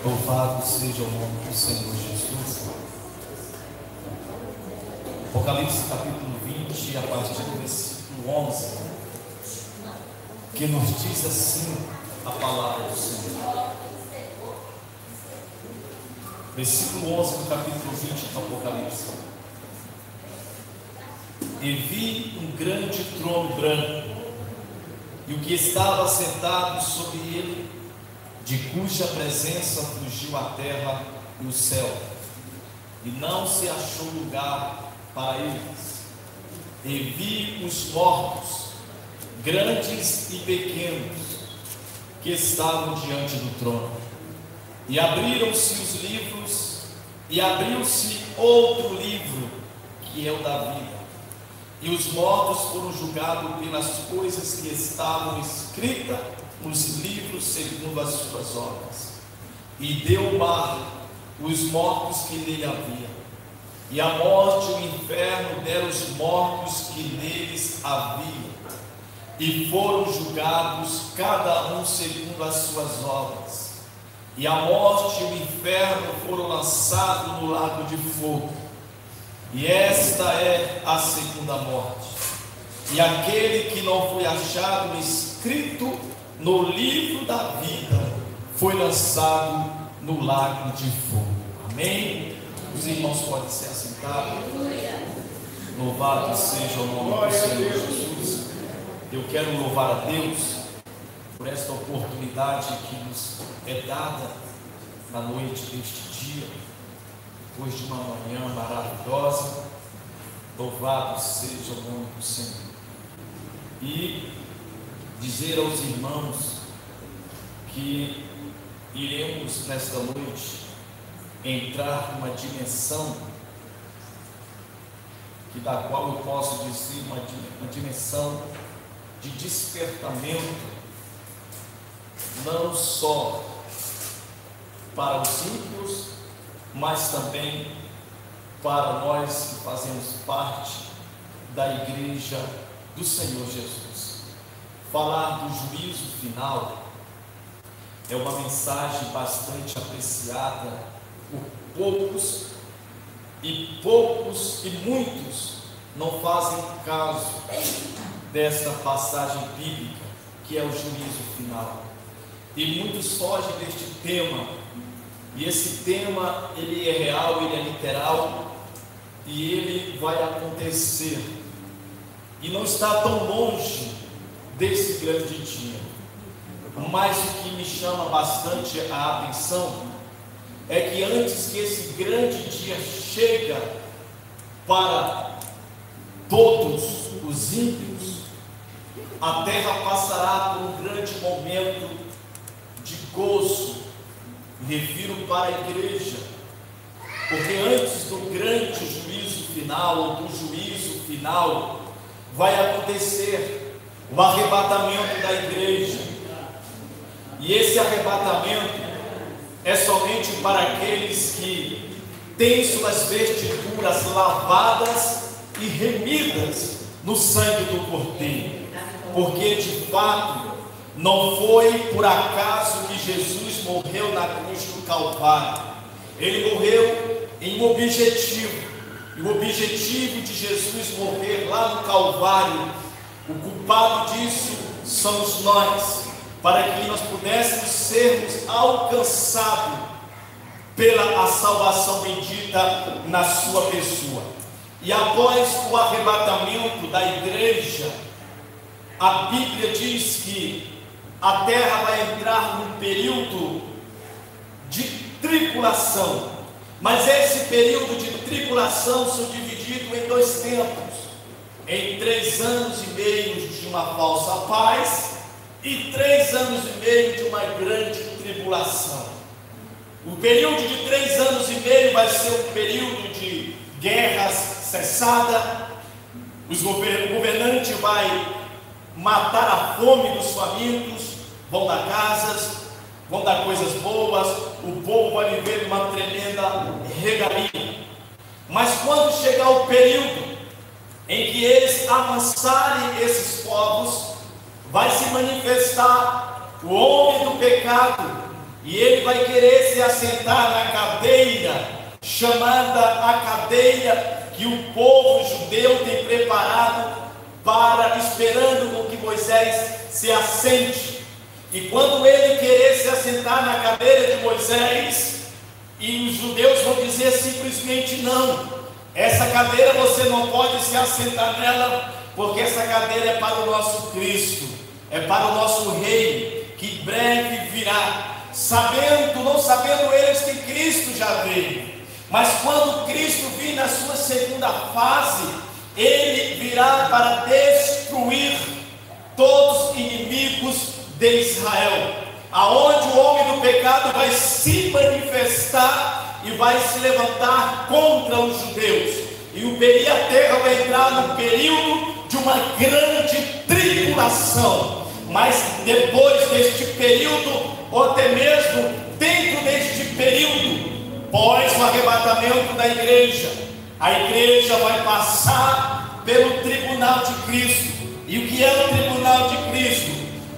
Louvado seja o nome do Senhor Jesus. Apocalipse capítulo 20, a partir do versículo 11, que nos diz assim a palavra do Senhor. Versículo 11 do capítulo 20 do Apocalipse. E vi um grande trono branco, e o que estava sentado sobre ele, de cuja presença fugiu a terra e o céu, e não se achou lugar para eles. E vi os mortos, grandes e pequenos, que estavam diante do trono, e abriram-se os livros, e abriu-se outro livro, que é o da vida, e os mortos foram julgados pelas coisas que estavam escritas nos livros segundo as suas obras. E deu o mar os mortos que nele havia, e a morte e o inferno deram os mortos que neles havia, e foram julgados cada um segundo as suas obras. E a morte e o inferno foram lançados no lago de fogo. E esta é a segunda morte. E aquele que não foi achado escrito no livro da vida foi lançado no lago de fogo. Amém? Os irmãos podem se assentar. Louvado seja o nome do Senhor Jesus. Eu quero louvar a Deus por esta oportunidade que nos é dada na noite deste dia, depois de uma manhã maravilhosa. Louvado seja o nome do Senhor. E dizer aos irmãos que iremos nesta noite entrar numa dimensão que da qual eu posso dizer uma dimensão de despertamento, não só para os ímpios, mas também para nós que fazemos parte da igreja do Senhor Jesus. Falar do juízo final é uma mensagem bastante apreciada por poucos, e muitos não fazem caso desta passagem bíblica, que é o juízo final, e muitos fogem deste tema. E esse tema, ele é real, ele é literal, e ele vai acontecer, e não está tão longe desse grande dia. Mas o que me chama bastante a atenção é que antes que esse grande dia chega para todos os ímpios, a terra passará por um grande momento de gozo. Me refiro para a igreja, porque antes do grande juízo final, ou do juízo final, vai acontecer o arrebatamento da igreja. E esse arrebatamento é somente para aqueles que têm suas vestiduras lavadas e remidas no sangue do Cordeiro, porque de fato não foi por acaso que Jesus morreu na cruz do Calvário. Ele morreu em um objetivo, e o objetivo de Jesus morrer lá no Calvário, o culpado disso somos nós, para que nós pudéssemos sermos alcançados pela a salvação bendita na sua pessoa. E após o arrebatamento da igreja, a Bíblia diz que a terra vai entrar num período de tribulação, mas esse período de tribulação são dividido em dois tempos, em 3 anos e meio de uma falsa paz e 3 anos e meio de uma grande tribulação. O período de 3 anos e meio vai ser um período de guerras cessada. O governante vai matar a fome dos famintos, vão dar casas, vão dar coisas boas, o povo vai viver uma tremenda regalia. Mas quando chegar o período em que eles amansarem esses povos, vai se manifestar o homem do pecado, E ele vai querer se assentar na cadeira, chamada a cadeira que o povo judeu tem preparado para, esperando com que Moisés se assente. E quando ele querer se assentar na cadeira de Moisés, e os judeus vão dizer simplesmente não, essa cadeira você não pode se assentar nela, porque essa cadeira é para o nosso Cristo, é para o nosso Rei, que breve virá. Não sabendo eles que Cristo já veio, mas quando Cristo vir na sua segunda fase, ele virá para destruir todos os inimigos de Israel, aonde o homem do pecado vai se manifestar e vai se levantar contra os judeus, e a terra vai entrar num período de uma grande tribulação. Mas depois deste período, ou até mesmo dentro deste período, após o arrebatamento da igreja, a igreja vai passar pelo tribunal de Cristo. E o que é o tribunal de Cristo?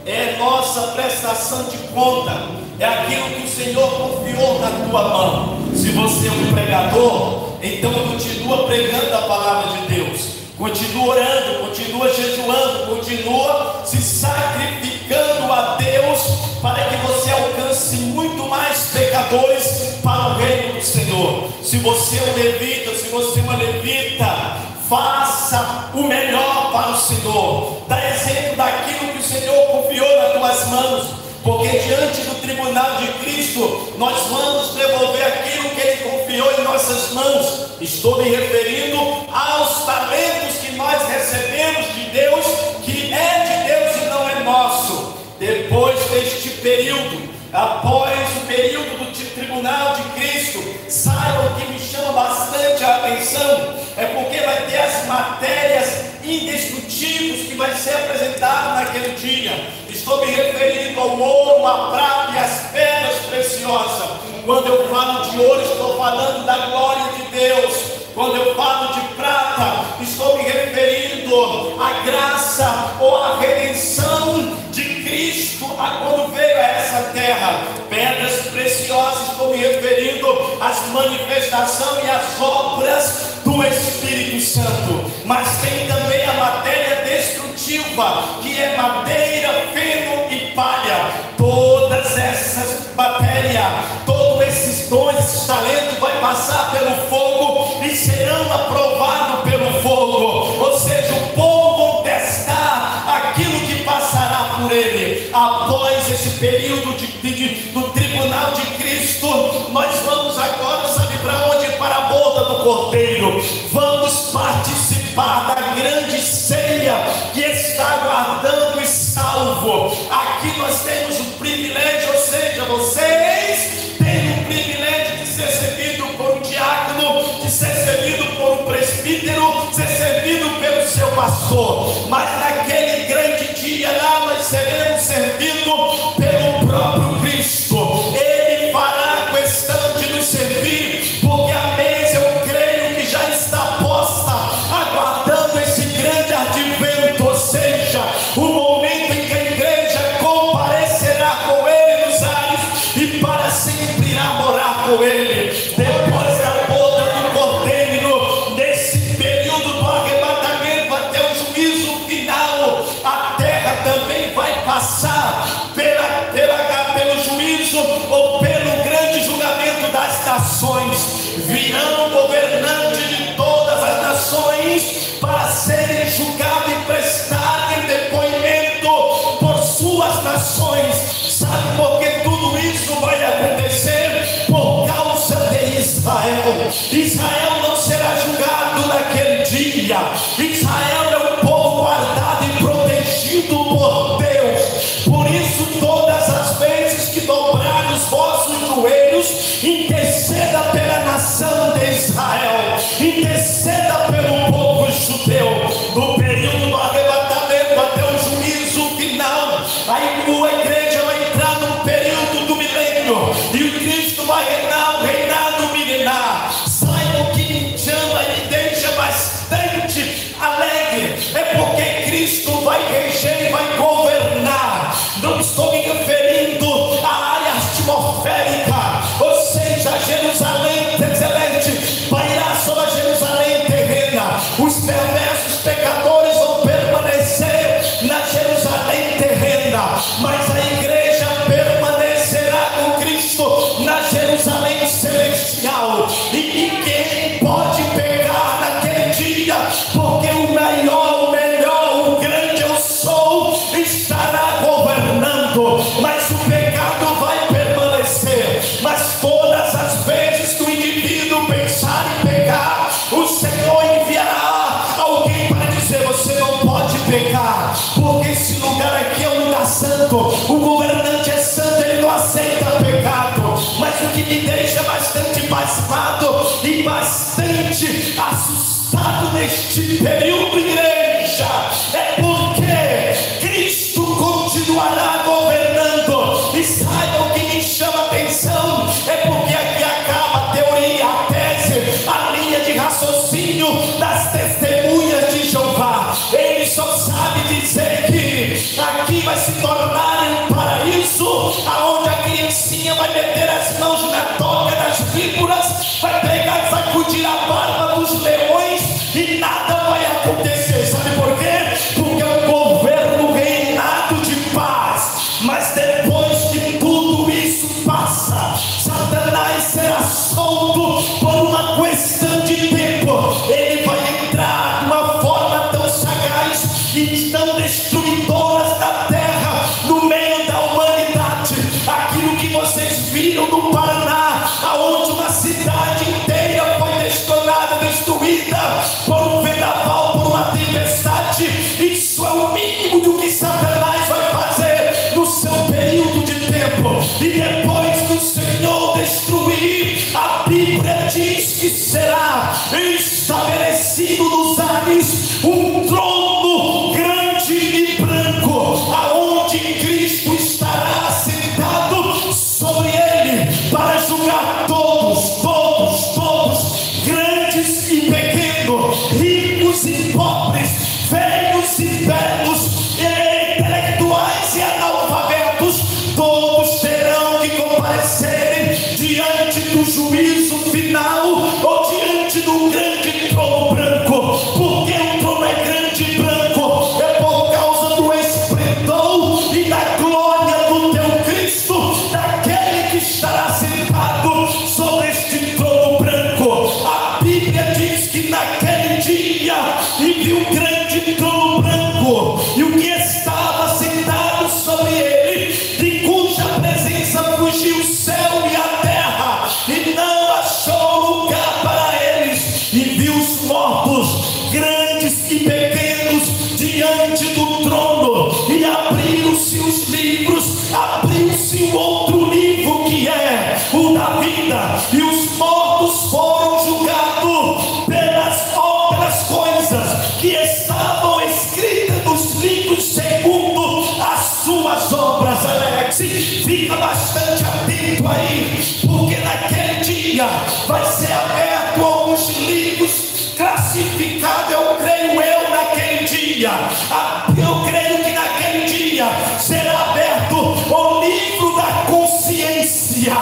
É nossa prestação de conta, é aquilo que o Senhor confiou na tua mão. Se você é um pregador, então continua pregando a palavra de Deus, continua orando, continua jejuando, continua se sacrificando a Deus, para que você alcance muito mais pecadores para o reino do Senhor. Se você é um levita, se você é uma levita, faça o melhor para o Senhor, dá exemplo daquilo que o Senhor confiou nas tuas mãos, porque diante do tribunal de Cristo, nós vamos devolver aquilo que Ele confiou em nossas mãos. Estou me referindo aos talentos que nós recebemos de Deus, que é de Deus e não é nosso. Depois deste período, após o período do tribunal de Cristo, saibam que me chama bastante a atenção, é porque vai ter as matérias indestrutíveis que vai ser apresentado naquele dia. Estou me referindo ao ouro, à prata e às pedras preciosas. Quando eu falo de ouro, estou falando da glória de Deus. Quando eu falo de prata, estou me referindo à graça ou à redenção de Cristo, quando veio a essa terra. Pedras preciosas, estou me referindo às manifestações e às obras do Espírito Santo. Mas tem também a matéria destrutiva, que é madeira, feno e palha. Todas essas matérias, todos esses dons, esses talentos vai passar pelo fogo e serão aprovados pelo fogo. Ou seja, o povo vai testar aquilo que passará por ele. Após esse período do tribunal de Cristo, nós vamos agora, sabe para onde? Para a boda do Cordeiro. Vamos participar da grande ceia que está aguardando o salvo. Aqui nós temos o privilégio, ou seja, vocês têm o privilégio de ser servido por um diácono, de ser servido por um presbítero, de ser servido pelo seu pastor. Mas naquele grande dia lá nós seremos servidos pelo próprio Cristo. Ele fará questão de nos servir, porque a mesa, eu creio que já está posta, aguardando esse grande advento, ou seja, o momento em que a igreja comparecerá com ele nos ares e para sempre irá morar com ele. Depois da boda do Cordeiro, nesse período do arrebatamento até o juízo final, a terra também vai passar pelo juízo ou pelo grande julgamento das nações. Virão governantes de todas as nações para serem julgados e prestarem depoimento por suas nações. Sabe por que tudo isso vai acontecer? Por causa de Israel. Israel não será julgado naquele dia. Israel é o povo guardado e protegido por Deus. Por isso, todas as vezes que dobrar os vossos joelhos, interceda pela nação de Israel, interceda pelo povo judeu. No período do arrebatamento até o juízo final, a igreja vai entrar no período do milênio e o Cristo vai reinar o reinado milenar. Saibam que me chama e me deixa bastante alegre, é porque Cristo vai reger e vai governar. Não estou me referindo a área atmosférica atmosférica, ou seja, Jerusalém celeste pairá sobre a Jerusalém terrena. Os perversos pecadores vão permanecer na Jerusalém terrena, mas a igreja permanecerá com Cristo na Jerusalém celestial. E ninguém pode pecar naquele dia, porque o maior, o melhor, o grande eu sou estará governando, mas o pecado vai permanecer. Mas todas as vezes que o indivíduo pensar em pecar, o Senhor enviará alguém para dizer: você não pode pecar, porque esse lugar aqui é um lugar santo, o governante é santo, ele não aceita pecado. Mas o que me deixa bastante pasmado e bastante assustado neste período, igreja, é porque Cristo continuará governando. E saiba o que me chama a atenção, é porque aqui acaba a teoria, a tese, a linha de raciocínio das testemunhas de Jeová. Ele só sabe dizer que aqui vai se tornar um paraíso, aonde a criancinha vai meter as mãos na toca das víboras, vai pegar e sacudir a barba dos leões e nada vai acontecer. Sabe por quê? Porque é um governo reinado de paz. Mas depois que tudo isso passa, Satanás será solto por uma questão de tempo. Ele vai entrar de uma forma tão sagaz e tão destruidora da terra, no meio da humanidade. Aquilo que vocês viram no Paraná, aonde uma cidade inteira foi destonada, destruída por um vendaval, por uma tempestade, isso é o mínimo do que Satanás vai fazer no seu período de tempo. E depois que o Senhor destruir, a Bíblia diz que será estabelecido nos ares um trono grande e branco, aonde Cristo estará sentado sobre ele para julgar todos, grandes e pequenos, ricos e pobres, velhos e belos, intelectuais e analfabetos. Todos terão que comparecerem diante do juízo final, ou diante do grande trono branco. Porque o trono é grande e branco, é por causa do esplendor e da glória do teu Cristo, daquele que estará sentado sobre este trono branco. A Bíblia diz que naquele dia e viu um grande trono branco, e o que estava sentado sobre ele, de cuja presença fugiu o céu e a terra, e não achou lugar para eles. E viu os mortos, grandes e pequenos, diante do trono, e abriram-se os livros, abriu-se um outro livro, que é o da vida, e os mortos foram julgados pelas coisas que estavam escritas nos livros segundo as suas obras. Alex, fica bastante atento aí, porque naquele dia vai ser aberto alguns livros classificados. Eu creio naquele dia, eu creio que naquele dia será aberto o livro da consciência.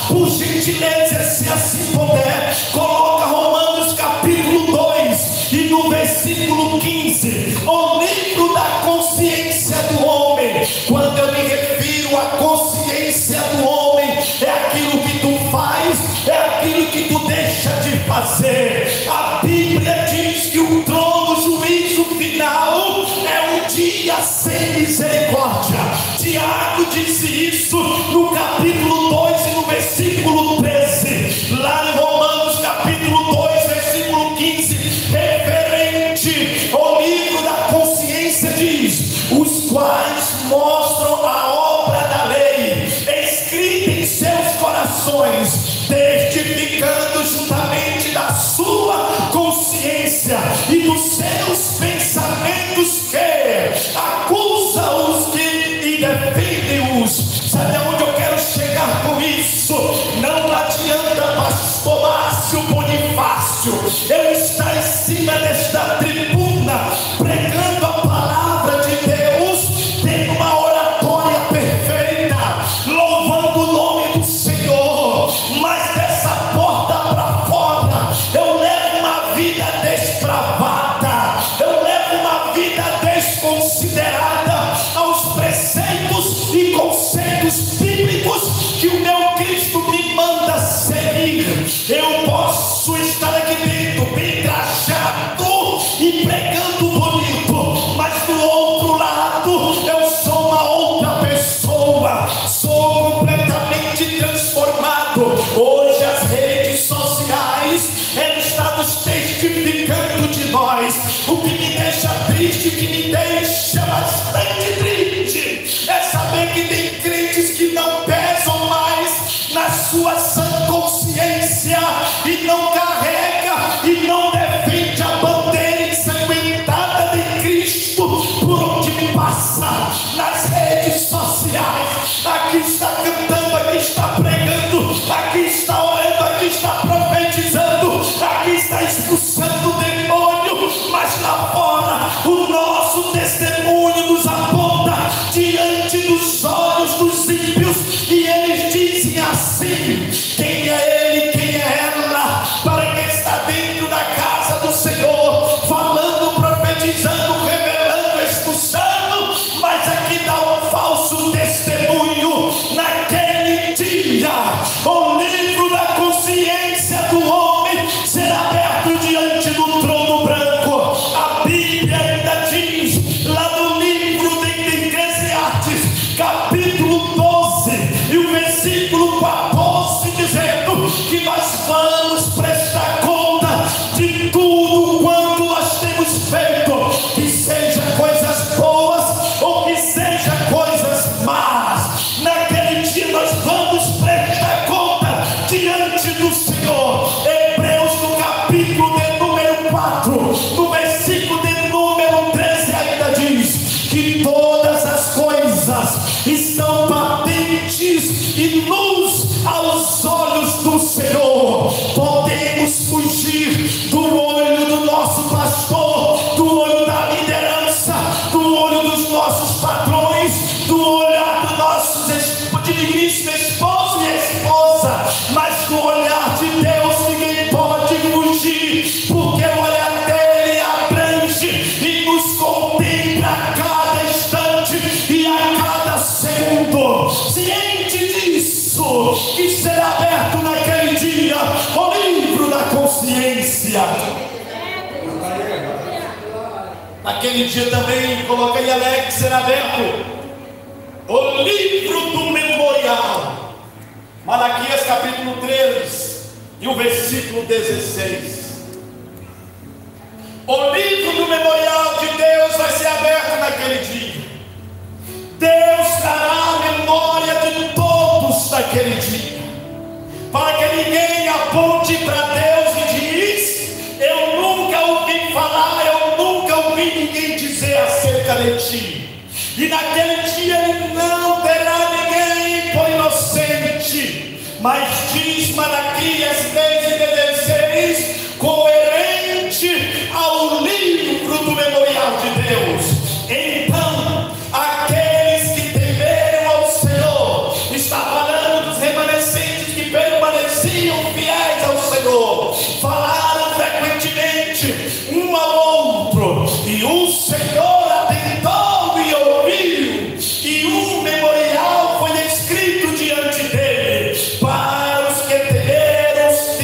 Por gentileza, se assim puder, coloca Romanos capítulo 2 e no versículo 15, o livro da consciência do homem. Quando eu me refiro à consciência do homem, é aquilo que tu faz, é aquilo que tu deixa de fazer. A Bíblia diz que o trono, juízo final, é um dia sem misericórdia. Tiago disse isso no capítulo 2 e no versículo 13. Lá em Romanos capítulo 2, versículo 15, referente ao livro da consciência, diz: os quais mostram a obra da lei escrita em seus corações, testificando juntamente da sua consciência e dos seus pensamentos, que acusa os que e defende-os. Sabe aonde eu quero chegar com isso? Não adianta, pastor Márcio Bonifácio, eu estar em cima desta tribuna pregando a palavra de Deus, tendo uma oratória perfeita, louvando o nome do Senhor. sua sã consciência e não carrega e não defende a bandeira ensanguentada de Cristo por onde passa, nas redes sociais. Aqui está cantando, aqui está pregando, aqui está orando, aqui está profetizando, aqui está expulsando o demônio, mas lá fora o nosso testemunho nos aponta diante dos olhos dos ímpios, e eles dizem assim: quem é ele, quem é ela, para quem está dentro da casa do Senhor, falando, profetizando, revelando, expulsando, mas aqui dá um falso testemunho. Naquele dia o livro da consciência do homem será aberto diante do trono branco. A Bíblia ainda diz, lá no livro de Eclesiastes, capítulo 12 e o versículo 14, dizendo que nós vamos prestar conta de tudo quanto nós temos feito, que seja coisas boas ou que seja coisas más. Naquele dia nós vamos prestar conta diante do Senhor. Hebreus, no capítulo de número 4, no versículo de número 13, ainda diz que todas as coisas estão patentes e luz aos olhos do Senhor. Podemos fugir do olho do nosso pastor, do olho da liderança, do olho dos nossos patrões, do olhar do nosso digníssimo esposo e esposa, mas do olhar de Deus ninguém pode fugir, porque o olhar dele abrange e nos contempla a cada instante e a cada segundo. Ciente disso, que será aberto naquele dia o livro da consciência. Naquele dia também, coloca aí, Alex, será aberto o livro do memorial. Malaquias capítulo 3 e o versículo 16. O livro do memorial de Deus vai ser aberto naquele dia. Deus dará a memória de todos naquele dia, para que ninguém aponte para Deus e diz: eu nunca ouvi falar, eu nunca ouvi ninguém dizer acerca de ti. E naquele dia ele não terá ninguém por inocente, mas diz Malaquias 3:16, coerente ao livro do memorial de Deus. Então, aqueles que temeram ao Senhor, está falando dos remanescentes que permaneciam fiéis ao Senhor, falaram frequentemente um ao outro, e o Senhor atentou e ouviu, e um memorial foi escrito diante dele, para os que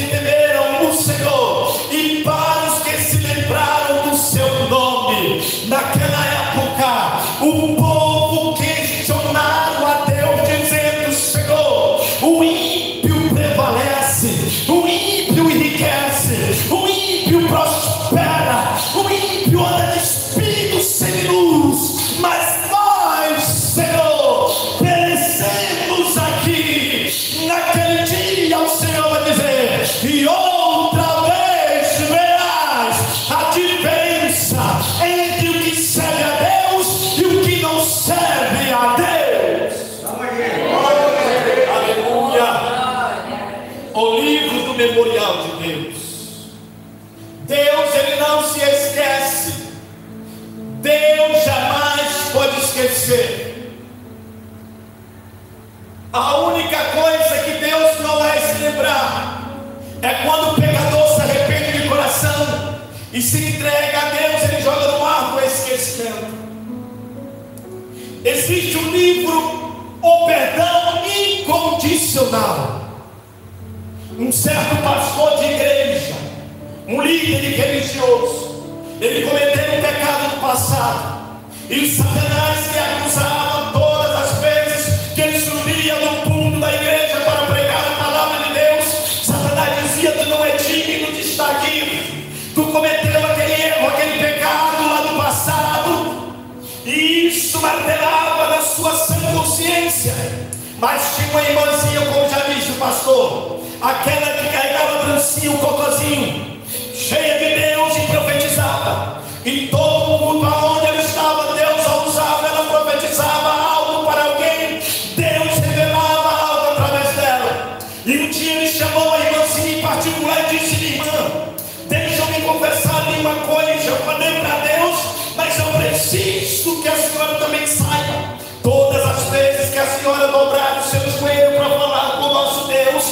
temeram o Senhor, e para os que se lembraram do seu nome. Naquela época, o povo questionava a Deus, dizendo: Senhor, o ímpio prevalece, o ímpio enriquece, o ímpio prospera, o ímpio anda despido sem luz, mas nós, Senhor, perecemos aqui. Naquele dia o Senhor vai dizer: e outra vez verás a diferença entre o que serve a Deus e o que não serve a Deus. Aleluia. O livro do memorial de Deus. Deus, ele não se esquece. Deus jamais pode esquecer. A única coisa que Deus não vai se lembrar é quando o pecador se arrepende de coração e se entrega a Deus, ele joga no mar do esquecimento. Existe um livro, o perdão incondicional. Um certo pastor de igreja, um líder religioso, ele cometeu um pecado no passado, e Satanás lhe acusava todas as vezes que ele subia no púlpito da igreja para pregar a palavra de Deus. Satanás dizia: tu não é digno de estar aqui, tu cometeu aquele erro, aquele pecado lá no passado, e isso martelava na sua sã consciência. Mas tinha uma irmãzinha, como já disse o pastor, pastor, aquela que carregava a trancinha, o cocôzinho, cheia de Deus e profetizava. E todo mundo aonde ela estava, Deus a usava, ela profetizava algo para alguém, Deus revelava algo através dela. E um dia ele chamou a irmãzinha em particular e disse: irmã, deixa eu me confessar de uma coisa, eu falei para Deus, mas eu preciso que a senhora também saiba. Todas as vezes que a senhora dobrar o seu joelho para falar com o nosso Deus,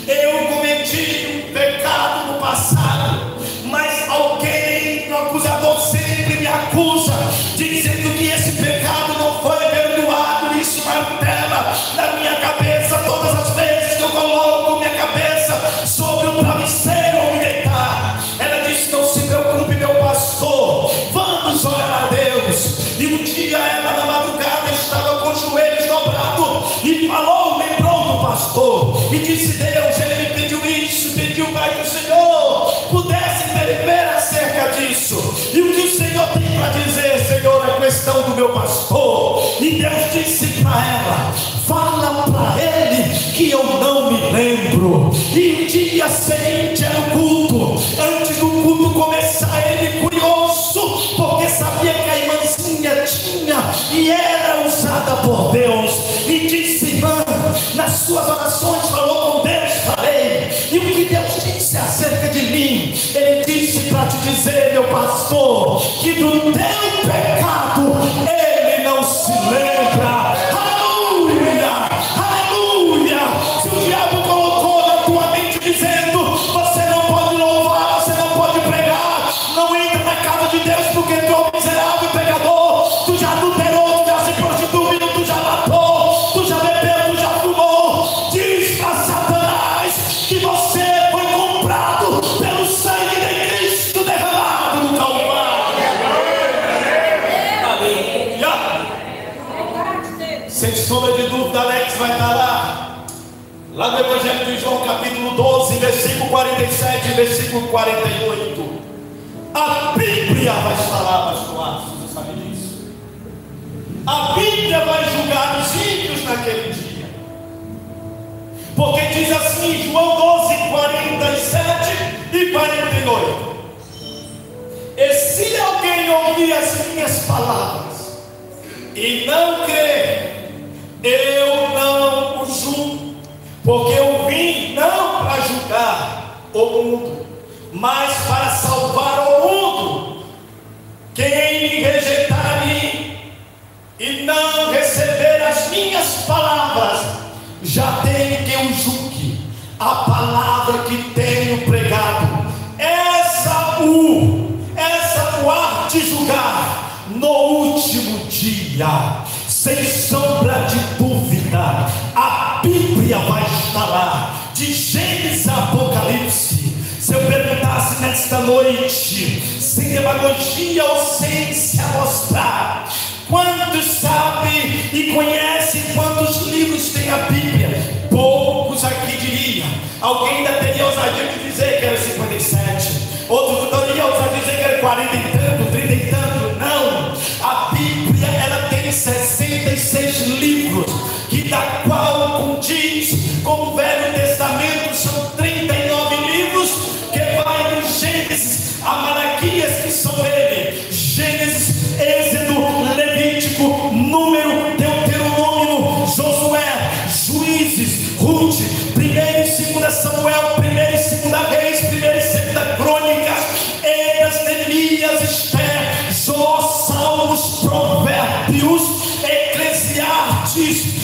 eu cometi um pecado no passado, mas alguém, o acusador sempre me acusa, dizendo que esse pecado não foi perdoado. Isso martela na minha cabeça todas as vezes que eu coloco minha cabeça sobre o travesseiro ou me deitar. Ela disse: não se preocupe, meu pastor, vamos orar a Deus. E um dia ela, na madrugada, estava com os joelhos dobrados e falou, lembrou do pastor e disse: Deus, ele me pediu isso, pediu para que o Senhor pudesse intervir acerca disso. E o que o Senhor tem para dizer, Senhor, é questão do meu pastor. E Deus disse para ela: fala para ele que eu não me lembro. E o dia seguinte era o culto. Antes do culto começar, ele curioso, porque sabia que a irmãzinha tinha e era usada por Deus, e disse: irmã, nas suas orações falou com Deus? Falei. E o que Deus disse acerca de mim? Ele disse para te dizer, meu pastor, que do teu pecado ele não se lembra. Aleluia, aleluia. Se o diabo colocou na tua mente dizendo: você não pode louvar, você não pode pregar, não entra na casa de Deus porque tu é um miserável pecador, tu já adulterou, tu já se prostituiu, tu já matou, tu já bebeu, tu já fumou, diz para Satanás que você foi comprado pelo sangue de Cristo derramado no Calvário. Aleluia. Sem sombra de dúvida, Alex vai estar lá no Evangelho de João, capítulo 12, versículo 47 e versículo 48. A Bíblia vai estar lá, pastor Arthur, você sabe disso. A Bíblia vai julgar os ímpios naquele dia, porque diz assim, João 12, 47 e 48: e se alguém ouvir as minhas palavras e não crer, eu não o julgo, porque eu vim não para julgar o mundo, mas para salvar o mundo. Quem me rejeitar a mim e não receber as minhas palavras, já tem quem o julgue. A palavra que tenho pregado, essa o há de julgar no último dia. Sem sombra de dúvida, a Bíblia vai estar lá, de Gênesis a Apocalipse. Se eu perguntasse nesta noite, sem demagogia ou sem se amostrar, quantos sabem e conhecem quantos livros tem a Bíblia? Poucos aqui diriam. Alguém ainda teria ousadia de dizer que era 57, outros teria ousadia de dizer que era 40 e tanto, 30 e tanto. Não, a Bíblia ela tem 66 livros, que da qual condiz com o Velho Testamento são 39 livros, que vai do Gênesis a Malaquias, que são ele: Gênesis, Êxodo, Levítico, Número, Deuteronômio, Josué, Juízes, Ruth, 1ª e 2ª Samuel, 1ª e 2ª Reis, 1ª e 2ª Crônicas, Esdras, Neemias, Esther, Jó, Salmos, Provérbios, Eclesiastes,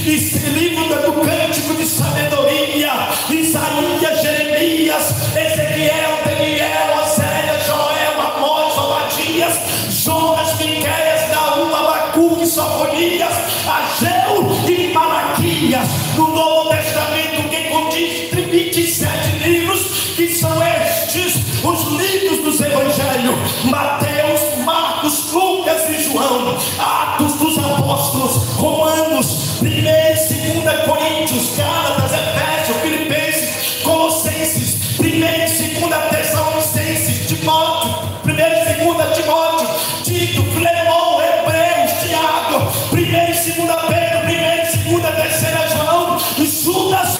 e livro do Cântico de Sabedoria, Isaías, Jeremias, Ezequiel, Daniel, Oséias, Joel, Amós, Obadias, Jonas, Miqueias, Naum, Abacuque, Sofonias, Ageu e Malaquias. No Novo Testamento, quem condiz 27 livros, que são estes os livros dos Evangelhos: Mateus, Marcos, Lucas e João, Atos dos Apóstolos, Romanos, 1ª e 2ª Coríntios, Gálatas, Efésios, Filipenses, Colossenses, 1ª e 2ª Tessalonicenses, Timóteo, 1ª e 2ª Timóteo, Tito, Filemão, Hebreus, Tiago, 1ª e 2ª Pedro, 1ª e 2ª, 3ª João, Judas,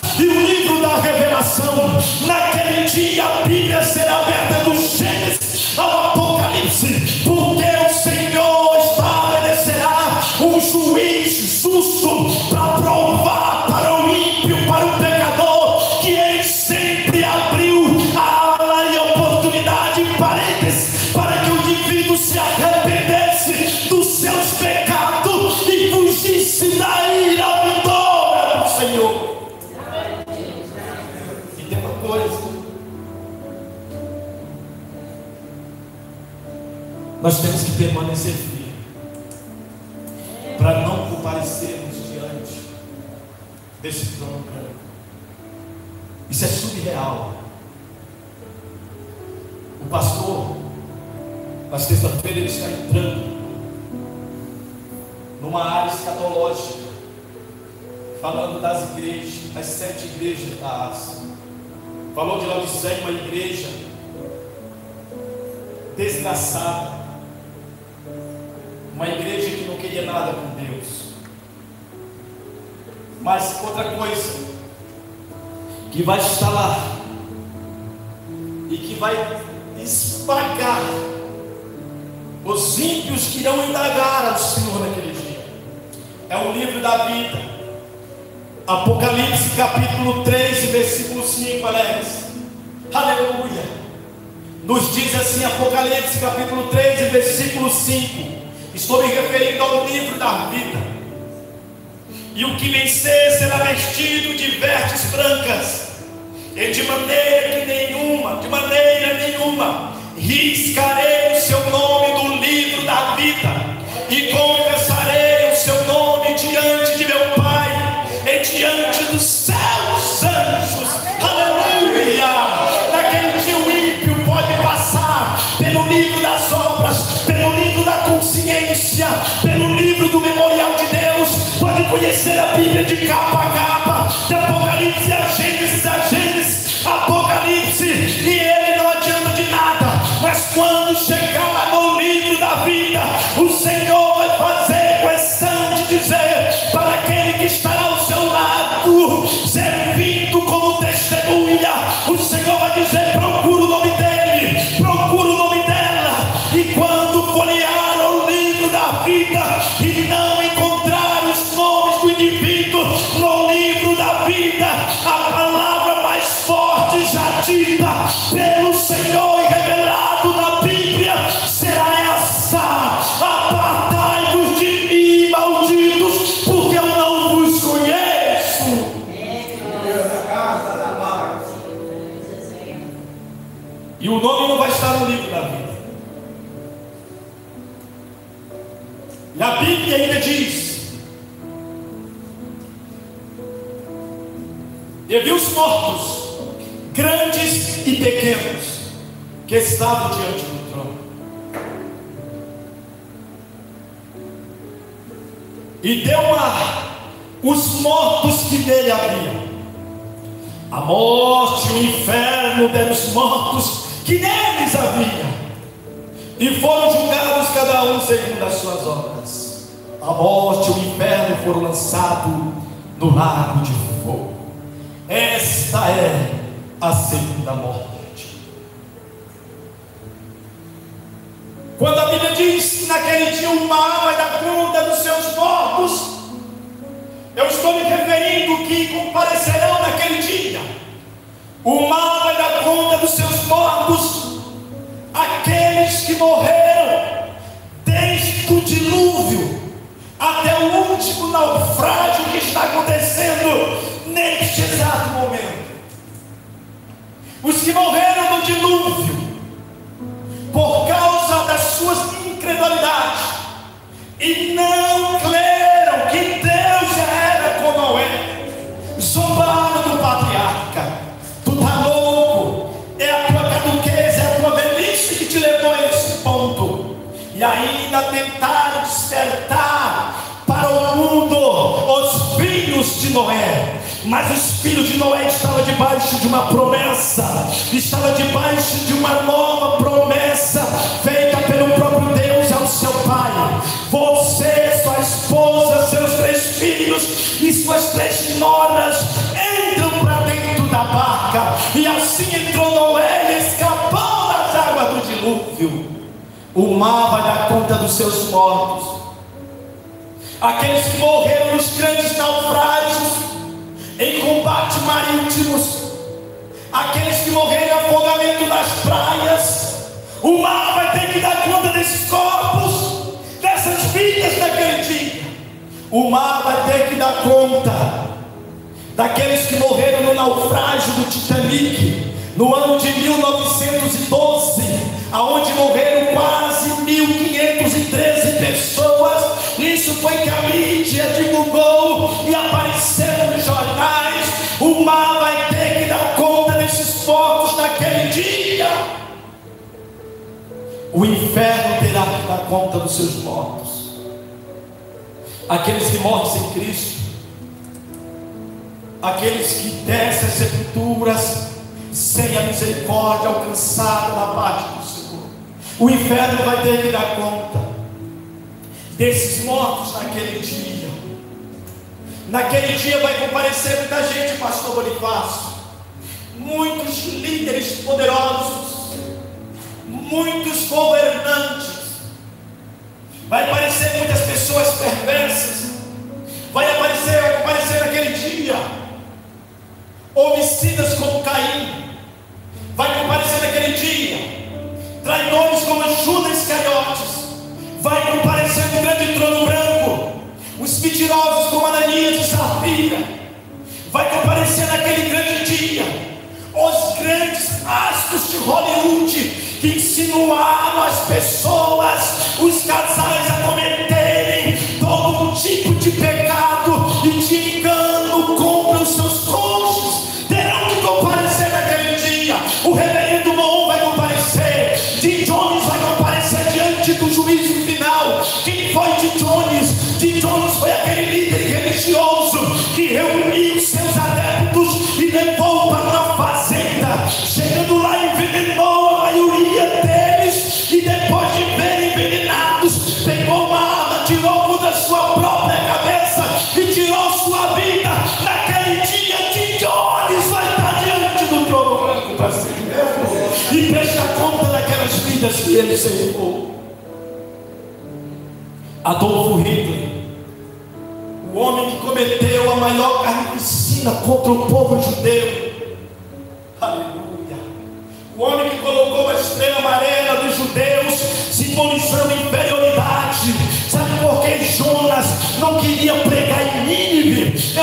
Senhor. E tem uma coisa: nós temos que permanecer firmes para não comparecermos diante desse trono branco. Isso é surreal. O pastor, na sexta-feira, ele está entrando numa área escatológica, falando das igrejas, das 7 igrejas da Ásia. Falou de Laodiceia, uma igreja desgraçada, uma igreja que não queria nada com Deus. Mas outra coisa que vai estar lá e que vai esmagar os ímpios que irão indagar ao Senhor naquele dia é o livro da vida. Apocalipse capítulo 3 versículo 5, Alex. Aleluia. Nos diz assim, Apocalipse capítulo 3 versículo 5. Estou me referindo ao livro da vida. E o que vencer será vestido de vestes brancas, e de maneira nenhuma riscarei o seu nome do livro da vida, e confessarei o seu nome diante de meu Pai e diante dos seus anjos. Aleluia. Naquele dia o ímpio pode passar pelo livro das obras, pelo livro da consciência, pelo livro do memorial de Deus, pode conhecer a Bíblia de capa a capa, de Apocalipse a Gênesis, Apocalipse, e ele não adianta de nada. Mas quando chegar no livro da vida, o Senhor vai fazer questão de dizer para aquele que estará ao seu lado, servindo como testemunha, o Senhor vai dizer: procura o nome dele, procura o nome dela. E quando folhear o livro da vida e não encontrar os nomes do indivíduo no livro da vida, a palavra mais forte já dita pelo Senhor e revelado na Bíblia será essa: apartai-vos de mim, malditos, porque eu não vos conheço. E o nome não vai estar no livro da vida. E a Bíblia ainda diz: e vi os mortos, grandes e pequenos, que estavam diante do trono, e deu os mortos que nele haviam. A morte e o inferno deram os mortos que neles havia, e foram julgados cada um segundo as suas obras. A morte e o inferno foram lançados no lago de fogo. Esta é a segunda morte. Quando a Bíblia diz que naquele dia o mar vai dar conta dos seus mortos, eu estou me referindo que comparecerão naquele dia. O mar vai dar conta dos seus mortos, aqueles que morreram desde o dilúvio até o último naufrágio que está acontecendo neste exato momento. Os que morreram no dilúvio por causa das suas incredulidades e não creram que Deus já era com Noé, zombaram do patriarca. Tu tá louco, é a tua caduquez, é a tua velhice que te levou a esse ponto. E ainda tentaram despertar para o mundo os filhos de Noé. Mas os filhos de Noé estavam debaixo de uma promessa, estavam debaixo de uma nova promessa feita pelo próprio Deus ao seu pai. Você, sua esposa, seus 3 filhos e suas 3 noras entram para dentro da barca, e assim entrou Noé e escapou das águas do dilúvio. O mar vai dar conta dos seus mortos, aqueles que morreram nos grandes naufrágios, em combate marítimos, aqueles que morreram em afogamento nas praias. O mar vai ter que dar conta desses corpos, dessas vidas naquele dia. O mar vai ter que dar conta. daqueles que morreram no naufrágio do Titanic, no ano de 1912, aonde morreram quase 1.513 pessoas. Isso foi que a mídia divulgou e apareceu nos jornais. O mar vai ter que dar conta desses mortos naquele dia. O inferno terá que dar conta dos seus mortos. Aqueles que morrem sem Cristo, aqueles que descem as sepulturas sem a misericórdia alcançada da parte do Senhor, o inferno vai ter que dar conta desses mortos naquele dia. Naquele dia vai comparecer muita gente, pastor Bonifácio, muitos líderes poderosos, muitos governantes, vai aparecer muitas pessoas perversas, vai aparecer naquele dia homicidas como Caim, vai comparecer naquele dia traidores como Judas Iscariotes, vai comparecer no grande trono branco os mentirosos como Ananias e Safira, vai comparecer naquele grande dia os grandes astros de Hollywood que insinuaram as pessoas, os casais a cometerem todo tipo de pecado e de engano contra os seus cônjuges, terão que comparecer naquele dia. O reverendo Moon vai comparecer, Jim Jones vai comparecer diante do juízo final. Quem foi Jim Jones? Jim Jones foi aquele líder religioso que reuniu seus adeptos e levou para uma fazenda. Chegando lá, envenenou a maioria deles, e depois de verem envenenados, pegou uma arma, tirou da sua própria cabeça e tirou sua vida. Naquele dia, Jim Jones vai estar diante do trono branco para si mesmo e prestar conta daquelas vidas que ele salvou. Adolfo Hitler, o homem que cometeu a maior carnificina contra o povo judeu, aleluia, o homem que colocou a estrela amarela dos judeus, simbolizando inferioridade. Sabe por que Jonas não queria pregar em Nínive?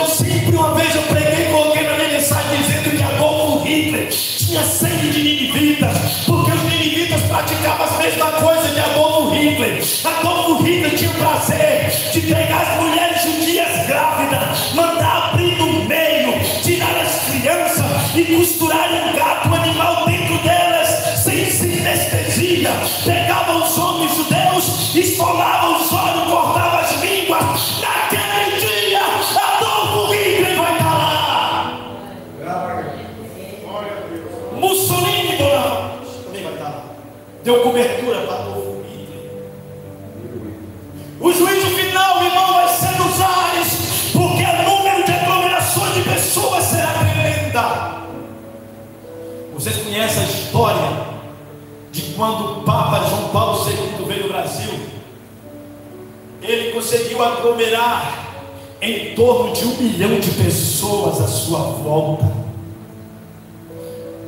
Uma vez eu preguei e coloquei na minha mensagem dizendo que Adolfo Hitler tinha sangue de ninivitas, porque os ninivitas praticavam a mesma coisa de Adolfo Hitler. Adolfo Hitler tinha o prazer de pegar as mulheres judias grávidas, mandar abrir no meio, tirar as crianças e costurar um gato, um animal dentro delas, sem anestesia. Pegava os homens judeus, esfolava os olhos, cortava as línguas. Naquele dia, Adolfo Hitler vai estar lá. Mussolini também vai estar lá. Deu cobertura para Adolfo Hitler. O juízo final, irmão, vai ser nos ares, porque o número de aglomerações de pessoas será tremenda. Vocês conhecem a história de quando o Papa João Paulo II veio ao Brasil? Ele conseguiu aglomerar em torno de 1 milhão de pessoas à sua volta.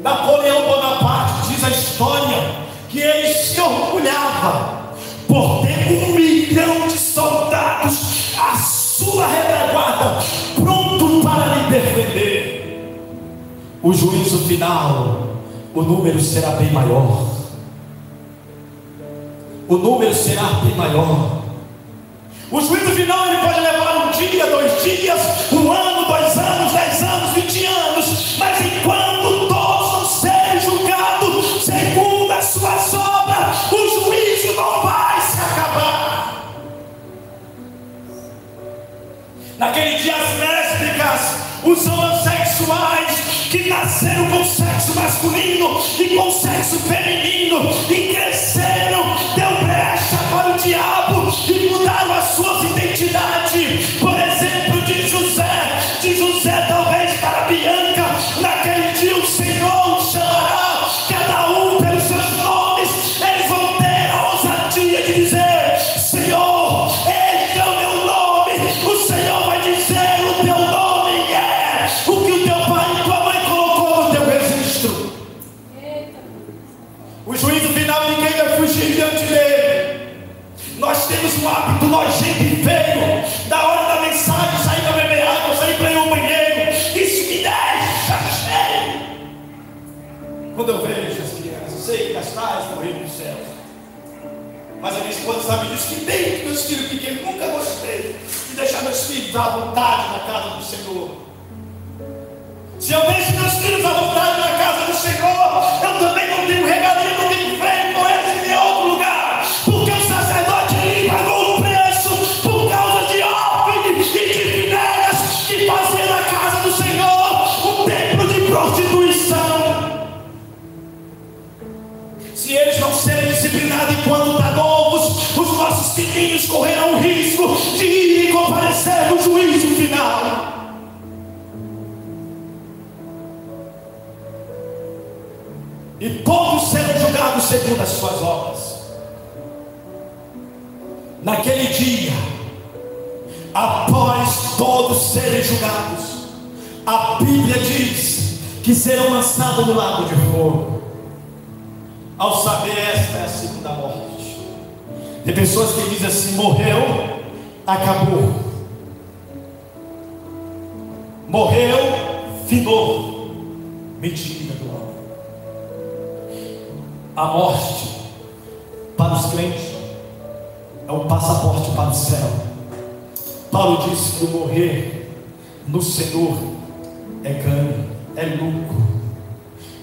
Napoleão Bonaparte, diz a história, que ele se orgulhava por ter 1 milhão de soldados à sua retaguarda, pronto para lhe defender. O juízo final, o número será bem maior. O número será bem maior. O juízo final ele pode levar 1 dia, 2 dias, 1 ano, 2 anos, 10 anos, 20 anos, mas enquanto todos vão ser julgados segundo as suas obras, o juízo não vai se acabar. Naquele dia as lésbicas, os homossexuais que nasceram com sexo masculino e com sexo feminino e cresceram, deu brecha para o diabo e mudaram as suas identidades. Por exemplo, de José talvez para Bianca. Naquele dia o Senhor os chamará, cada um pelos seus nomes. Eles vão ter a ousadia de dizer: Senhor, este é o meu nome. O Senhor vai dizer: o teu nome é o que o teu pai e tua mãe colocou no teu registro. O juízo final, ninguém vai fugir diante dele. Nós temos um hábito nojento e feio, da hora da mensagem, sair para beber água, sair para ir ao banheiro, e quando eu vejo as crianças, eu sei que as tais estão indo no céu, mas a minha esposa sabe disso, que desde meus filhos pequenos, nunca gostei de deixar meus filhos à vontade na casa do Senhor. Se eu deixo meus filhos à vontade na casa do Senhor, eu também não tenho regalia, não tenho freio com eles em outro lugar, porque o sacerdote lhe pagou o preço por causa de hóspedes e de vinéias que fazia na casa do Senhor um templo de prostituição. Se eles não serem disciplinados enquanto está novos, os nossos filhinhos correrão o risco de ir e comparecer no juízo final. E todos serão julgados segundo as suas obras. Naquele dia, após todos serem julgados, a Bíblia diz que serão lançados no lago de fogo. Ao saber, esta é a segunda morte. Tem pessoas que dizem assim: morreu, acabou. Morreu, finou. Mentira do homem. A morte para os crentes é um passaporte para o céu. Paulo disse que o morrer no Senhor é ganho, é lucro.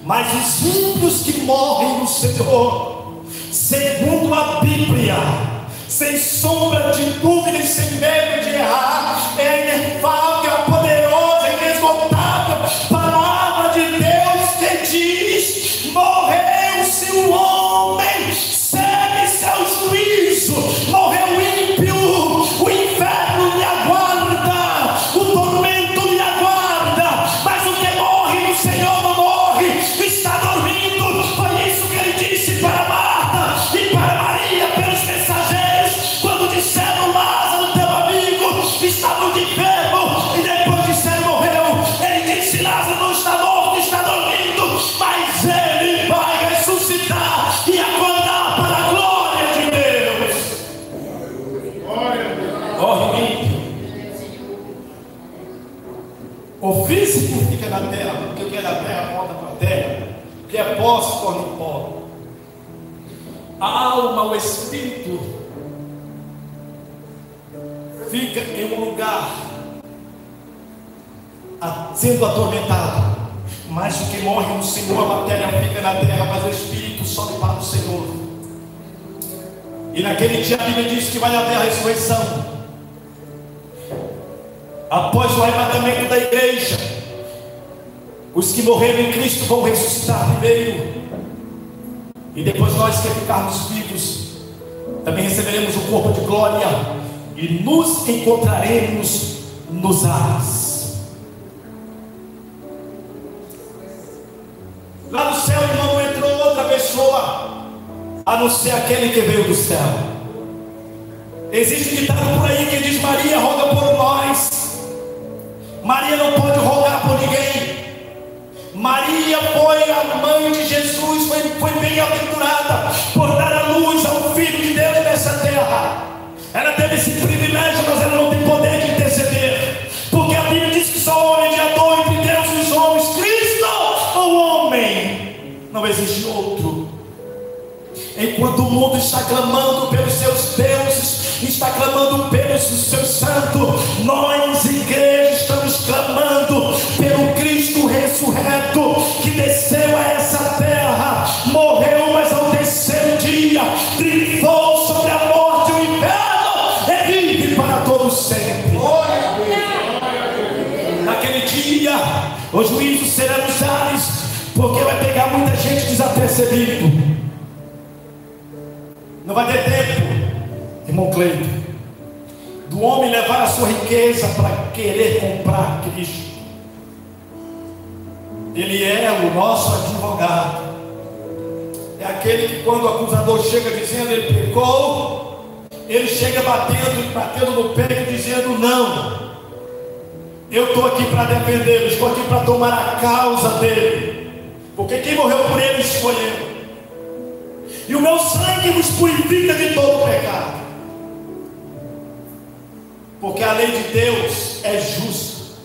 Mas os ímpios que morrem no Senhor, segundo a Bíblia, sem sombra de dúvida e sem medo de errar, é a inefável, a poderosa e inesgotável palavra de Deus que diz: morreu-se o homem, segue seu juízo. Morreu o ímpio, o inferno lhe aguarda, o tormento lhe aguarda. Mas o que morre no Senhor não morre, está dormindo. Foi isso que ele disse para Marta e para Maria pelos mensageiros, quando disseram: Lázaro, teu amigo, está muito enfermo. E depois disseram: morreu. Ele disse: Lázaro não está morto, está dormindo, mas ele vai ressuscitar e acordar para a glória de Deus. Morre ímpio. O físico fica na terra, porque o que é da terra volta para a terra, o que é pó se torna pó. A alma, o espírito, fica em um lugar sendo atormentado. Mas o que morre no Senhor, a matéria fica na terra, mas o espírito sobe para o Senhor. E naquele dia a Bíblia diz que vai haver a ressurreição. Após o arrebatamento da igreja, os que morreram em Cristo vão ressuscitar primeiro. E depois nós que ficarmos vivos, também receberemos o corpo de glória e nos encontraremos nos ares. Lá no céu, irmão, não entrou outra pessoa a não ser aquele que veio do céu. Existe um ditado por aí que diz: Maria roga por nós. Maria não pode rogar por ninguém. Maria foi a mãe de Jesus, foi bem-aventurada por dar a luz ao Filho de Deus nessa terra. Ela teve esse privilégio, mas ela não tem poder de interceder, porque a Bíblia diz que só o homem mediador entre Deus e os homens, Cristo ou homem, não existe outro. Enquanto o mundo está clamando pelos seus deuses, está clamando pelos seus santos, nós, igreja, estamos clamando pelo Cristo ressurreto, que desceu a essa terra, morreu, mas ao terceiro dia triunfou sobre a morte e o inferno, e vive para todos sempre. Naquele dia, o juízo será nos ares, porque vai pegar muita gente desapercebido. Não vai ter tempo, irmão Cleito, do homem levar a sua riqueza para querer comprar Cristo. Ele é o nosso advogado. É aquele que, quando o acusador chega dizendo ele pecou, ele chega batendo no peito dizendo: não, eu estou aqui para defendê-lo, estou aqui para tomar a causa dele, porque quem morreu por ele foi eu. E o meu sangue nos purifica de todo pecado. Porque a lei de Deus é justa.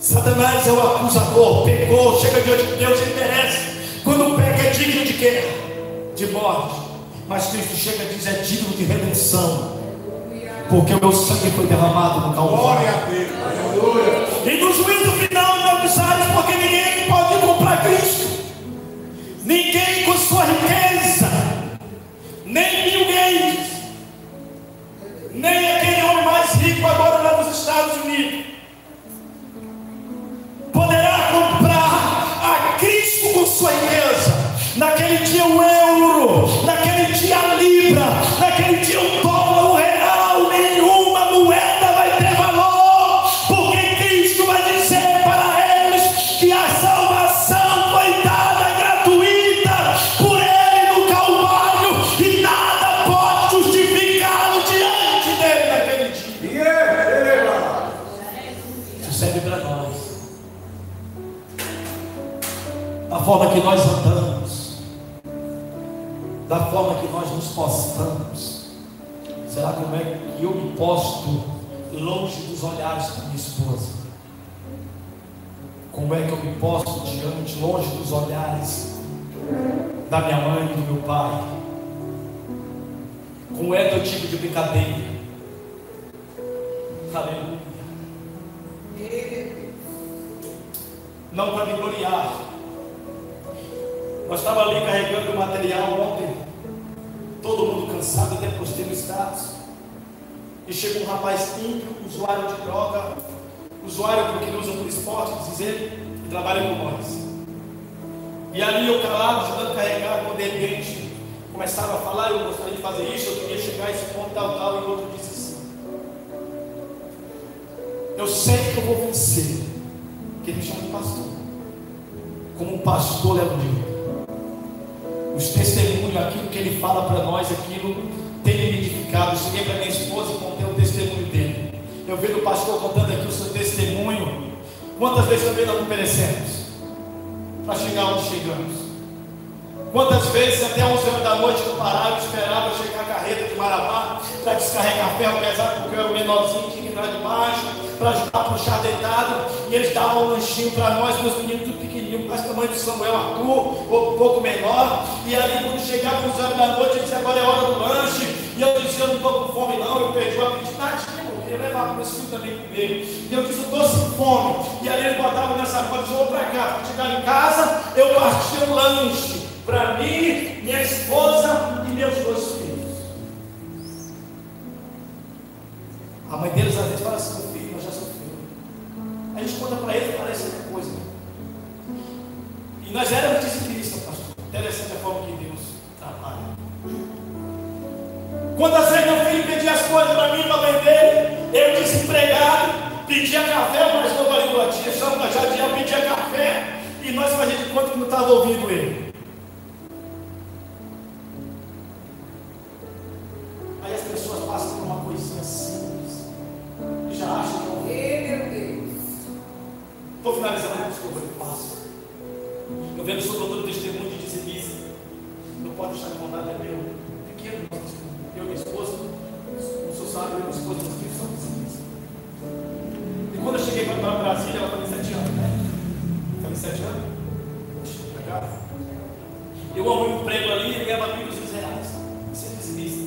Satanás é o acusador, pecou, chega diante de Deus e merece Quando o pecado é digno de quê? De morte. Mas Cristo chega e diz: é digno de redenção, porque o meu sangue foi derramado no Calvário. E no juízo final não avisares, porque ninguém pode comprar Cristo. Ninguém com sua riqueza, nem Bill Gates, nem aquele homem mais rico agora lá nos Estados Unidos, poderá comprar a Cristo com sua riqueza. Naquele dia o euro, naquele dia a libra, naquele dia o dólar, o real, nenhuma moeda vai ter valor, porque Cristo vai dizer para eles que a salvação foi dada gratuita por Ele no Calvário, e nada pode justificá-lo diante dele naquele dia. Isso serve para nós. Da forma que nós andamos, da forma que nós nos postamos, será como é que eu me posto longe dos olhares da minha esposa? Como é que eu me posto diante, longe dos olhares da minha mãe e do meu pai? Como é teu tipo de brincadeira? Aleluia. Não para me gloriar. Nós estávamos ali carregando o material ontem, todo mundo cansado, até postei no status. E chegou um rapaz ímpio, usuário de droga, usuário que usa por esporte, diz ele, que trabalha com nós. E ali eu calado, ajudando a carregar, quando de repente começava a falar: eu gostaria de fazer isso, eu queria chegar a esse ponto, tal, tal, e o outro disse assim: eu sei que eu vou vencer, que ele me chama de pastor. Como um pastor Leandro, os testemunhos, aquilo que ele fala para nós, aquilo tem me edificado. Eu cheguei para minha esposa e contei o testemunho dele. Eu vejo o pastor contando aqui o seu testemunho. Quantas vezes também nós não perecemos para chegar onde chegamos? Quantas vezes até 11 horas da noite eu parava, esperava chegar a carreta de Marabá para descarregar ferro pesado, porque eu era o menorzinho, tinha que entrar debaixo para ajudar a puxar deitado, e eles davam um lanchinho para nós, meus meninos tudo pequenininho, quase tamanho de Samuel Arthur, ou um pouco menor. E ali quando chegava 11 horas da noite, eu disse: agora é hora do lanche. E eu disse: eu não estou com fome não, eu perdi o apetite. Eu queria levar para meus filhos também comer. E eu disse: eu estou sem fome. E ali eles botavam nessa coisa: eu vou para cá. Para chegar em casa, eu parti um lanche para mim, minha esposa e meus dois filhos. A mãe deles às vezes fala assim: meu filho, nós já sofremos. A gente conta para eles, parece outra coisa. E nós éramos dizimistas, pastor. Interessante a forma que Deus trabalha. Quantas vezes meu filho pedia as coisas para mim, para a mãe dele, eu desempregado, pedia café, mas não valia do tia, chama da Jadiel, pedia café, e nós fazíamos de conta que não estava ouvindo ele. Aí as pessoas passam por uma coisinha simples e já acham que eu meu Deus. Estou finalizando a desculpa que passo. Eu vendo o seu doutor testemunho de dizimista. Não pode deixar de contar, é meu pequeno. Eu e minha esposa, o senhor sabe, eu e minha esposa, meus filhos são dizimistas. E quando eu cheguei para Brasília, ela estava em 7 anos, né? Estava em 7 anos? Eu arrumei um emprego ali e ganhava R$1.200. Isso é dizimista.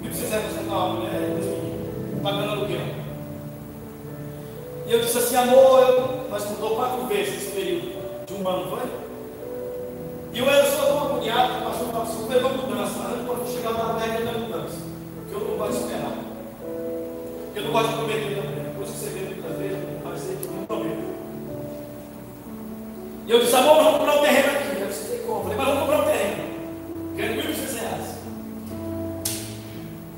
R$1.200 uma mulher, pagando aluguel. E eu disse assim: amor, nós mudou 4 vezes nesse período de um ano, foi? E eu era só tão agoniado, o pastor estava super uma mudança, mas antes quando chegar na regra da mudança, porque eu não gosto de esperar, eu não gosto de prometer também. Por isso que você vê muitas vezes, parecer que eu não prometo. E eu disse: amor, vamos comprar um terreno aqui. Eu disse: tem como? Eu falei: mas vamos comprar um terreno, ganhando R$1.200.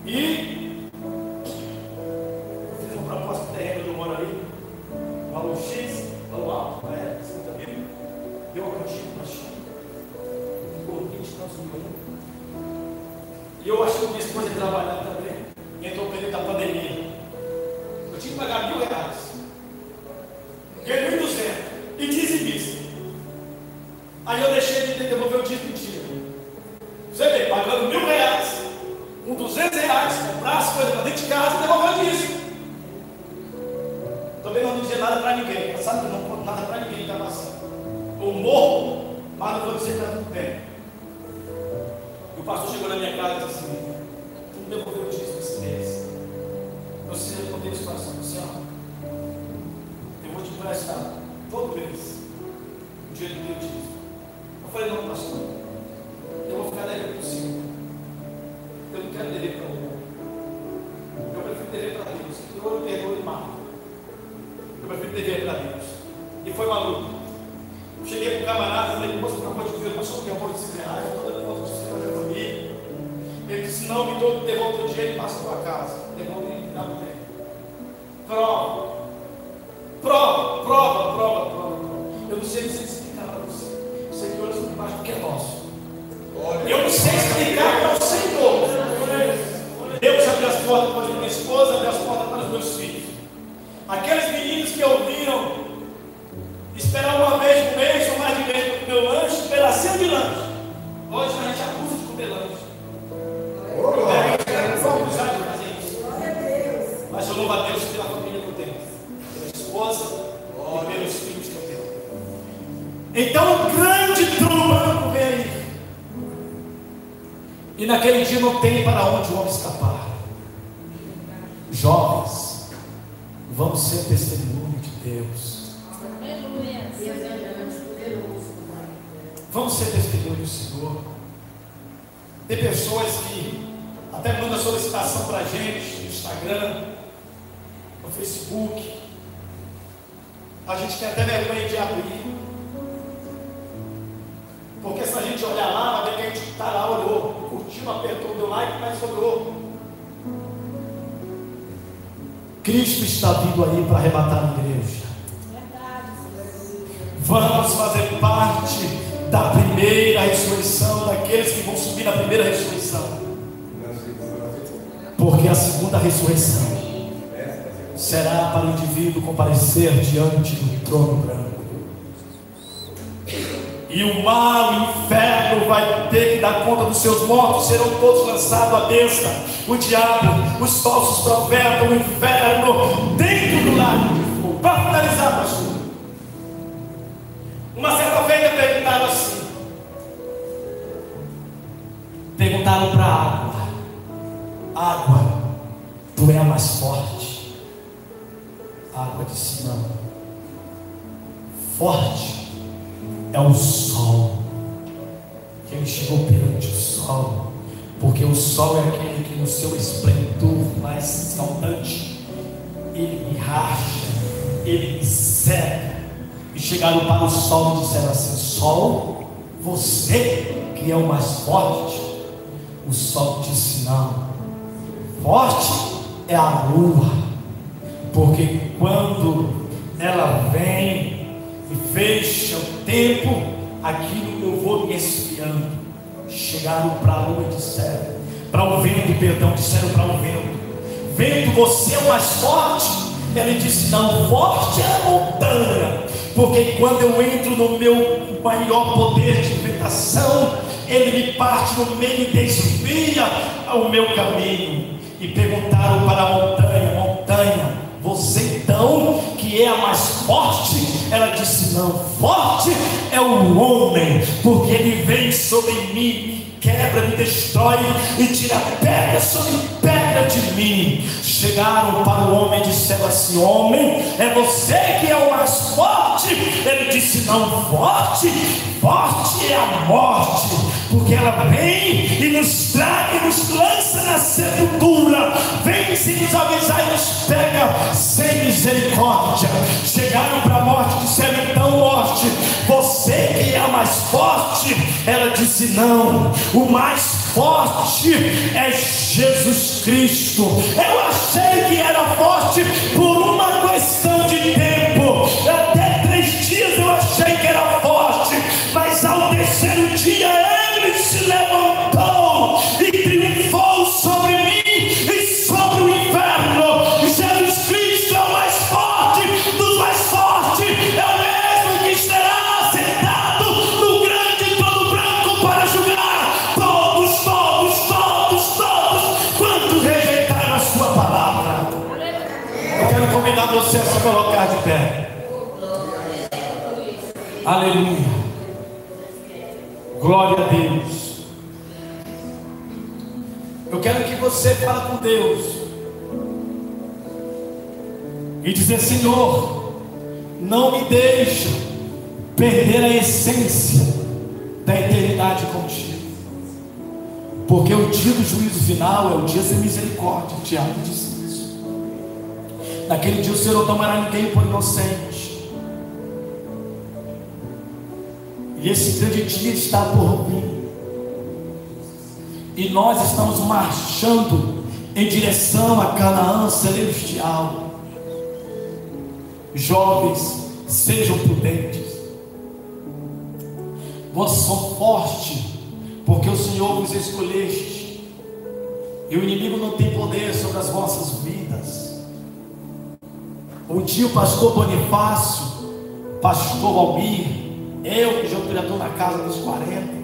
E eu fiz uma proposta de terreno que eu moro ali, valor X, valor alto, na época, 50 mil, deu uma quantia para China, ficou 20 tantos milhões. E eu acho que minha esposa ia trabalhar também, e entrou o período da pandemia. Eu tinha que pagar R$1.000, ganhei 1.200 e dizimista. Aí eu deixei de devolver o dízimo mentira. Você vê, pagando R$1.000, com R$200, comprar as coisas para dentro de casa e devolver o dízimo. Também não dizia nada para ninguém. Sabe que eu não conto nada para ninguém que está passando. Eu morro, mas Mas eu vou dizer que está tudo bem. E o pastor chegou na minha casa e disse assim: tu não devolveu o dízimo esse mês. Eu sei, eu contei esse coração do céu. Eu vou te emprestar todo mês o dia do teu dízimo. Eu falei: não, pastor, eu vou ficar devendo para o Senhor. Eu não quero dever para o mundo. Eu prefiro dever para Deus. Eu perdoe e mato. Eu prefiro dever para Deus. E foi maluco. Cheguei para o camarada e falei: moço, pelo amor de Deus, pastor, que amor de R$6, eu estou dando conta de você para a família. Ele disse: não, me devolve o dinheiro e passa a tua casa. Devolve e dá o tempo. Prova. Eu não sei explicar para você. O Senhor está debaixo do que é nosso. Eu não sei explicar para o Senhor. Deus abriu as portas para a minha esposa, abriu as portas para os meus filhos. Aqueles meninos que ouviram esperar uma vez por mês ou mais de vez para comer o lanche, um pedacinho de lanche. Hoje a gente abusa de comer lanche. Eu quero abusar de fazer isso. Mas eu louvo a Deus pela família que eu tenho, pela esposa e pelos filhos que eu tenho. Então o grande trono branco vem aí. E naquele dia não tem para onde o homem escapar. Jovens, vamos ser testemunho de Deus. Vamos ser testemunho do Senhor. Tem pessoas que até mandam solicitação para a gente no Instagram, no Facebook. A gente tem até vergonha de abrir. Porque se a gente olhar lá, vai ver que a gente está lá, olhou, curtiu, apertou, deu like, mas olhou. Cristo está vindo aí para arrebatar a igreja. Vamos fazer parte da primeira ressurreição, daqueles que vão subir na primeira ressurreição. Porque a segunda ressurreição será para o indivíduo comparecer diante do trono branco. E o mal, o inferno vai ter que dar conta dos seus mortos. Serão todos lançados à besta. O diabo, os falsos profetas, o inferno dentro do lago de fogo. Para finalizar, pastor, uma certa feita perguntaram assim. Perguntaram para a água: água, tu é a mais forte? A água disse: não. Forte é o sol. Ele chegou perante o sol, porque o sol é aquele que no seu esplendor mais saltante, ele me racha, ele me cega. E chegaram para o sol e disseram assim: sol, você que é o mais forte. O sol disse: não, forte é a lua, porque quando ela vem e fecha o tempo, aquilo eu vou me esfriando. Chegaram para a lua e disseram, para o vento, perdão, disseram para o vento: vento, você é o mais forte? Ele disse: não, forte é a montanha, porque quando eu entro no meu maior poder de ventação, ele me parte no meio e desvia o meu caminho. E perguntaram para a montanha: montanha, você então que é a mais forte? Ela disse: não, forte é o homem, porque ele vem sobre mim, quebra, me destrói e tira pedra sobre pedra de mim. Chegaram para o homem e disseram assim: homem, é você que é o mais forte? Ele disse: não, forte é a morte, porque ela vem e nos traga e nos lança na sepultura, vem se nos avisar e nos pega sem misericórdia. Chegaram para a morte e disseram: então, morte, você que é a mais forte? Ela disse: não, o mais forte é Jesus Cristo. Eu achei que era forte por uma questão de tempo, até 3 dias eu achei que era forte, mas ao terceiro dia ele se levantou e triunfou sobre mim e sobre o inferno. Jesus Cristo é o mais forte dos mais fortes, é o mesmo que estará sentado no grande trono branco para julgar todos quantos rejeitaram a sua palavra. Eu quero convidar você a se colocar de pé. Aleluia. Glória a Deus. Eu quero que você fale com Deus e dizer: Senhor, não me deixa perder a essência da eternidade contigo, porque o dia do juízo final é o dia sem misericórdia. Tiago disse isso. Naquele dia o Senhor não tomará ninguém por inocente, e esse grande dia está por vir. E nós estamos marchando em direção a Canaã celestial. Jovens, sejam prudentes. Vocês são fortes, porque o Senhor vos escolheste, e o inimigo não tem poder sobre as vossas vidas. Um dia o pastor Bonifácio, pastor Almir, eu que já estou na casa dos 40,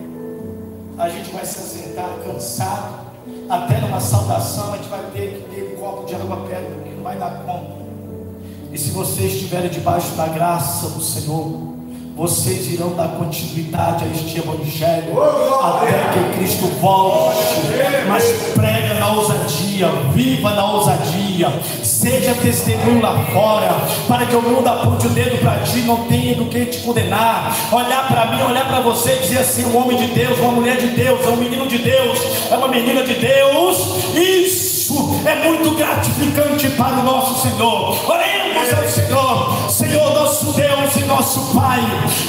a gente vai se assentar cansado, até numa saudação a gente vai ter que ter um copo de água perto, porque não vai dar conta. E se vocês estiverem debaixo da graça do Senhor, vocês irão dar continuidade a este evangelho até que Cristo volte. Mas prega na ousadia, viva na ousadia, seja testemunho lá fora, para que o mundo aponte o dedo para ti, não tenha do que te condenar. Olhar para mim, olhar para você e dizer assim: um homem de Deus, uma mulher de Deus, é um menino de Deus, é uma menina de Deus. Isso é muito gratificante para o nosso Senhor. Oremos ao Senhor. Senhor, nosso Deus e nosso Pai,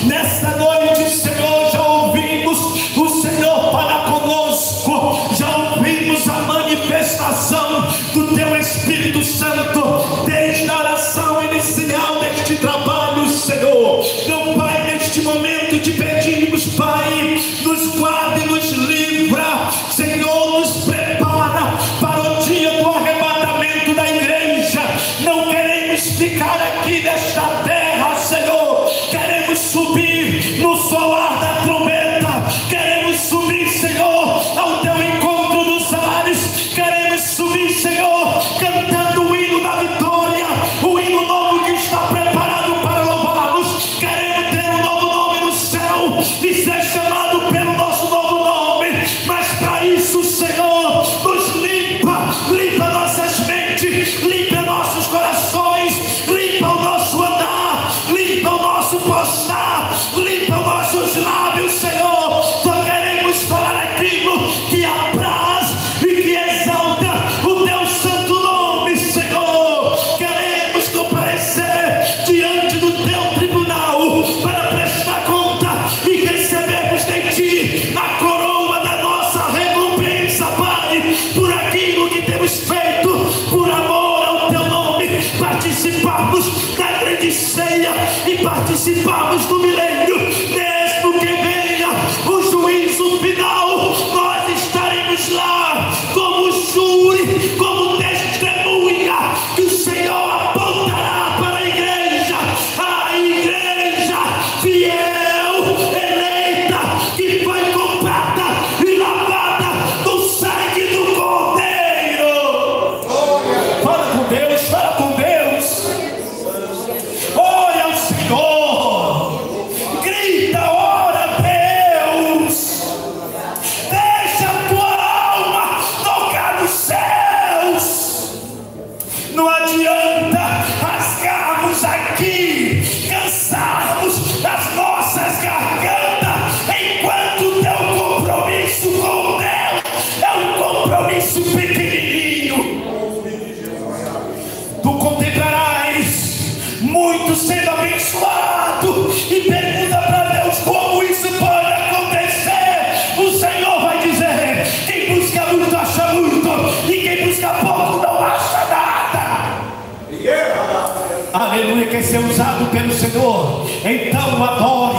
nesta noite, Senhor, já ouvimos o Senhor falar conosco, já ouvimos a manifestação do Teu Espírito Santo, desde a oração inicial deste trabalho, Senhor. Meu Pai, neste momento te pedimos, Pai, nos guarda e nos livra, Senhor, nos prepara para o dia do arrebatamento da igreja. Não queremos ficar aqui nesta terra, Senhor, queremos subir no soar da trombeta, queremos subir, Senhor, ao Teu encontro dos ares, queremos subir, Senhor, cantando o hino da vitória, o hino novo que está preparado para louvá-los. Queremos ter um novo nome no céu e ser chamado pelo nosso novo nome. Mas para isso, Senhor, nos limpa nossas mentes, limpa nossos corações, limpa o nosso andar, limpa o nosso postar, limpa os nossos lábios, Senhor. Só queremos falar aquilo que apraz e que exalta o Teu santo nome, Senhor. Queremos comparecer diante do Teu tribunal para prestar conta e recebermos de Ti a coroa da nossa recompensa, Pai, por aquilo que temos feito, por amor ao Teu nome. Participarmos da grande ceia e participarmos do milênio, mesmo que venha o juízo final, nós estaremos lá como júri, como testemunha, que o Senhor apontará para a igreja fiel, eleita, que foi comprada e lavada no sangue do Cordeiro. Fala com Deus, fala com Deus. Olha o Senhor, grita, ora a Deus, deixa a tua alma tocar nos céus. Não adianta rasgarmos aqui, cansarmos as nossas gargantas, enquanto o Teu compromisso com Deus é um compromisso pequenininho. Tu contemplarás muito sendo abençoado e pergunta para Deus como isso pode acontecer. O Senhor vai dizer: quem busca muito acha muito, e quem busca pouco não acha nada. Aleluia. Quer ser usado pelo Senhor? Então adora.